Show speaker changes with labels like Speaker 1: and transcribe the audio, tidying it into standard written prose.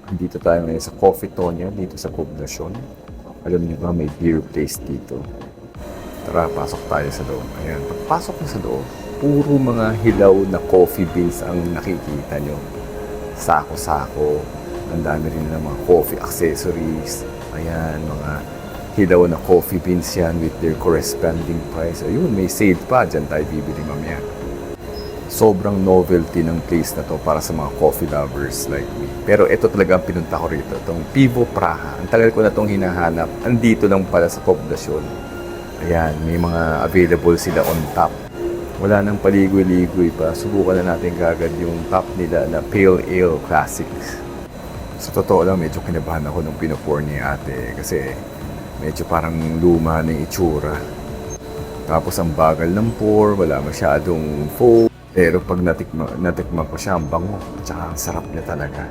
Speaker 1: Dito tayo ngayon sa Coffee Tonya, dito sa Poblacion. Alam niyo ba, may beer place dito. Tara, pasok tayo sa loob. Ayan, pagpasok na sa loob, puro mga hilaw na coffee beans ang nakikita nyo. Sako-sako. Ang dami rin ng mga coffee accessories. Ayan, mga hilaw na coffee beans yan with their corresponding price. Ayun, may sale pa. Diyan tayo bibili mamaya. Sobrang novelty ng place na to para sa mga coffee lovers like me. Pero ito talaga ang pinunta ko rito, itong Pivo Praha. Ang tagal ko na itong hinahanap. Andito lang pala sa Poblacion. Ayan, may mga available sila on top. Wala nang paligoy-ligoy pa. Subukan na natin kagad yung top nila na Pale Ale Classics. Sa totoo lang, medyo kinabahan ako nung pinopour ni ate kasi medyo parang luma na yung itsura. Tapos ang bagal ng pour, wala masyadong foam. Pero pag natikman ko siya, ang bango. Tsaka ang sarap niya talaga.